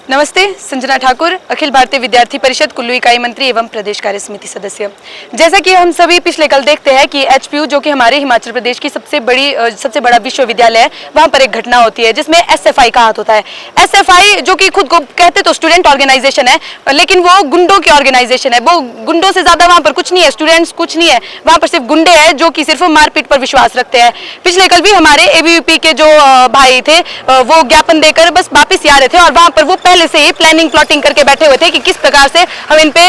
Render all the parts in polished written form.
नमस्ते, संजना ठाकुर, अखिल भारतीय विद्यार्थी परिषद कुल्लू इकाई मंत्री एवं प्रदेश कार्य समिति सदस्य। जैसा कि हम सभी पिछले कल देखते हैं कि एचपीयू जो कि हमारे हिमाचल प्रदेश की सबसे बड़ा विश्वविद्यालय है, वहां पर एक घटना होती है जिसमें एसएफआई का हाथ होता है। एसएफआई जो कि खुद को कहते तो स्टूडेंट ऑर्गेनाइजेशन है, लेकिन वो गुंडों की ऑर्गेनाइजेशन है। वो गुंडों से ज्यादा वहां पर कुछ नहीं है, स्टूडेंट्स कुछ नहीं है, वहां पर सिर्फ गुंडे हैं जो कि सिर्फ मारपीट पर विश्वास रखते हैं। पिछले कल भी हमारे एबीवीपी के जो भाई थे वो ज्ञापन देकर बस वापिस आ रहे थे और वहां पर वो पहले से ही प्लानिंग प्लॉटिंग करके बैठे हुए थे कि किस प्रकार से हम इन पे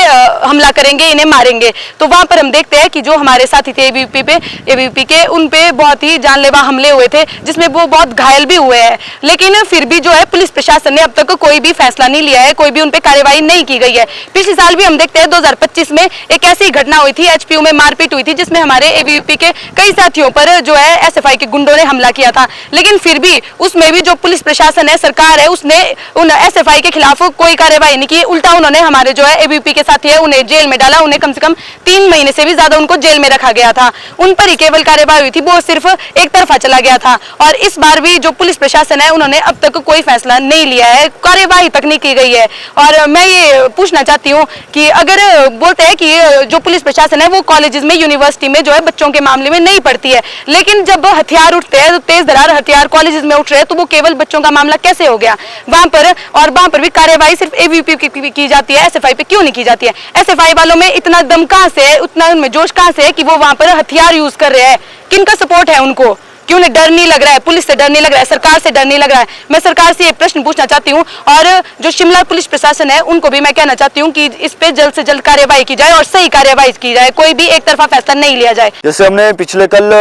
हमला करेंगे, इन्हें मारेंगे। तो वहां पर हम देखते हैं कि जो हमारे साथी थे एबीवीपी के, उन पे बहुत ही जानलेवा हमले हुए थे जिसमें वो बहुत घायल भी हुए हैं। लेकिन फिर भी जो है पुलिस प्रशासन ने अब तक कोई भी फैसला नहीं लिया है, कोई भी उन पे कार्यवाही नहीं की गई है। पिछले साल भी हम देखते हैं 2025 में एक ऐसी घटना हुई थी, एचपीयू में मारपीट हुई थी जिसमें हमारे एबीवीपी के कई साथियों पर जो है एसएफआई के गुंडों ने हमला किया था। लेकिन फिर भी उसमें भी जो पुलिस प्रशासन है, सरकार है, उसने उन एसएफआई के खिलाफ कोई कार्यवाही नहीं की। उल्टा उन्होंने हमारे जो है एबीवीपी के साथी है उन्हें जेल में डाला। उन्हें कम से कम 3 महीने से भी ज्यादा उनको जेल में रखा गया था। उन पर ही केवल कार्यवाही हुई थी, वो सिर्फ एक तरफा चला गया था। और इस बार भी जो पुलिस प्रशासन है उन्होंने अब तक कोई फैसला नहीं लिया है, कार्यवाही तक नहीं की गई है। और मैं ये पूछना चाहती हूँ कि अगर बोलते हैं कि जो पुलिस प्रशासन है वो कॉलेजेस में, यूनिवर्सिटी में जो है बच्चों के मामले में नहीं पड़ती है, लेकिन जब हथियार उठते हैं, तो तेज धार हथियार कॉलेजेस में उठ रहे हैं, तो वो केवल बच्चों का मामला कैसे हो गया वहां पर? और वहां पर भी कार्यवाही सिर्फ एबीवीपी की जाती है, एसएफआई पे क्यों नहीं की जाती है? एसएफआई वालों में इतना दम कहां से है, उतना उनमें जोश कहां से है कि वो वहां पर हथियार यूज कर रहे हैं? किनका सपोर्ट है उनको? क्यों उन्हें डर नहीं लग रहा है? पुलिस से डर नहीं लग रहा है, सरकार से डर नहीं लग रहा है? मैं सरकार से ये प्रश्न पूछना चाहती हूँ और जो शिमला पुलिस प्रशासन है उनको भी मैं कहना चाहती हूँ कि इस पे जल्द से जल्द कार्यवाही की जाए और सही कार्यवाही की जाए, कोई भी एक तरफा फैसला नहीं लिया जाए। जैसे हमने पिछले कल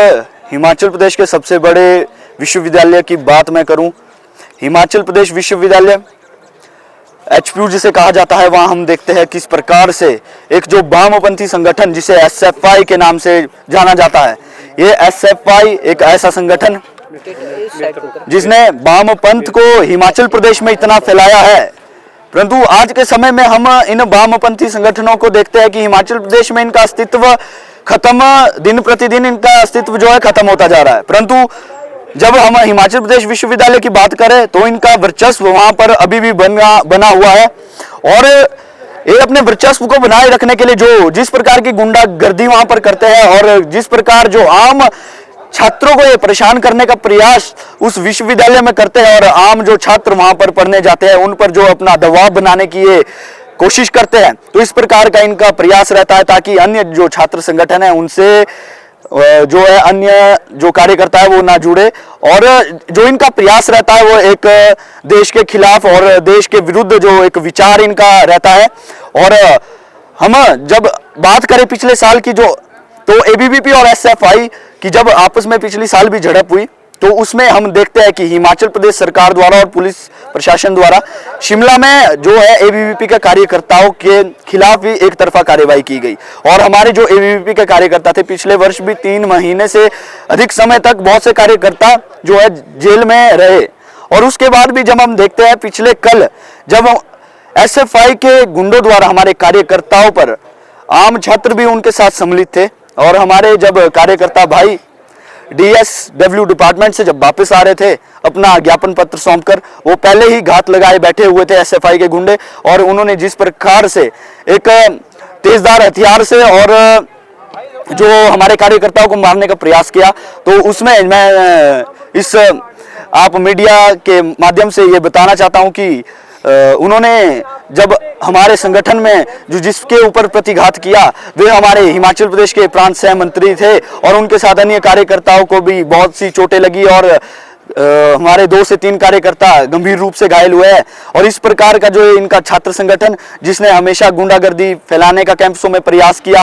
हिमाचल प्रदेश के सबसे बड़े विश्वविद्यालय की बात मैं करूं, हिमाचल प्रदेश विश्वविद्यालय एचपीयू जिसे कहा जाता है, वहां हम देखते हैं किस प्रकार से एक जो वामपंथी संगठन जिसे एसएफआई के नाम से जाना जाता है, ये एसएफआई एक ऐसा संगठन जिसने वामपंथ को हिमाचल प्रदेश में इतना फैलाया है। परंतु आज के समय में हम इन वामपंथी संगठनों को देखते हैं कि हिमाचल प्रदेश में इनका अस्तित्व खत्म, दिन प्रतिदिन इनका अस्तित्व जो है खत्म होता जा रहा है। परंतु जब हम हिमाचल प्रदेश विश्वविद्यालय की बात करें तो इनका वर्चस्व वहां पर अभी भी बना हुआ है और ये अपने वर्चस्व को बनाए रखने के लिए जिस प्रकार की गुंडागर्दी वहां पर करते हैं और जिस प्रकार जो आम छात्रों को ये परेशान करने का प्रयास उस विश्वविद्यालय में करते हैं और आम जो छात्र वहां पर पढ़ने जाते हैं उन पर जो अपना दबाव बनाने की ये कोशिश करते हैं, तो इस प्रकार का इनका प्रयास रहता है ताकि अन्य जो छात्र संगठन है उनसे जो है अन्य जो कार्यकर्ता है वो ना जुड़े। और जो इनका प्रयास रहता है वो एक देश के खिलाफ और देश के विरुद्ध जो एक विचार इनका रहता है। और हम जब बात करें पिछले साल की तो एबीवीपी और एसएफआई की जब आपस में पिछली साल भी झड़प हुई तो उसमें हम देखते हैं कि हिमाचल प्रदेश सरकार द्वारा और पुलिस प्रशासन द्वारा शिमला में जो है एबीवीपी के कार्यकर्ताओं के खिलाफ भी एक तरफा कार्यवाही की गई। और हमारे जो एबीवीपी के कार्यकर्ता थे पिछले वर्ष भी 3 महीने से अधिक समय तक बहुत से कार्यकर्ता जो है जेल में रहे। और उसके बाद भी जब हम देखते हैं पिछले कल जब एसएफआई के गुंडों द्वारा हमारे कार्यकर्ताओं पर, आम छात्र भी उनके साथ सम्मिलित थे और हमारे जब कार्यकर्ता भाई डीएसडब्ल्यू डिपार्टमेंट से जब वापस आ रहे थे अपना ज्ञापन पत्र सौंपकर, वो पहले ही घात लगाए बैठे हुए थे एसएफआई के गुंडे। और उन्होंने जिस प्रकार से एक तेजधार हथियार से और जो हमारे कार्यकर्ताओं को मारने का प्रयास किया, तो उसमें मैं इस आप मीडिया के माध्यम से ये बताना चाहता हूं कि उन्होंने जब हमारे संगठन में जिसके ऊपर प्रतिघात किया वे हमारे हिमाचल प्रदेश के प्रांत सह मंत्री थे और उनके साथ अन्य कार्यकर्ताओं को भी बहुत सी चोटें लगी और हमारे 2 से 3 कार्यकर्ता गंभीर रूप से घायल हुए हैं। और इस प्रकार का जो इनका छात्र संगठन जिसने हमेशा गुंडागर्दी फैलाने का कैंपसों में प्रयास किया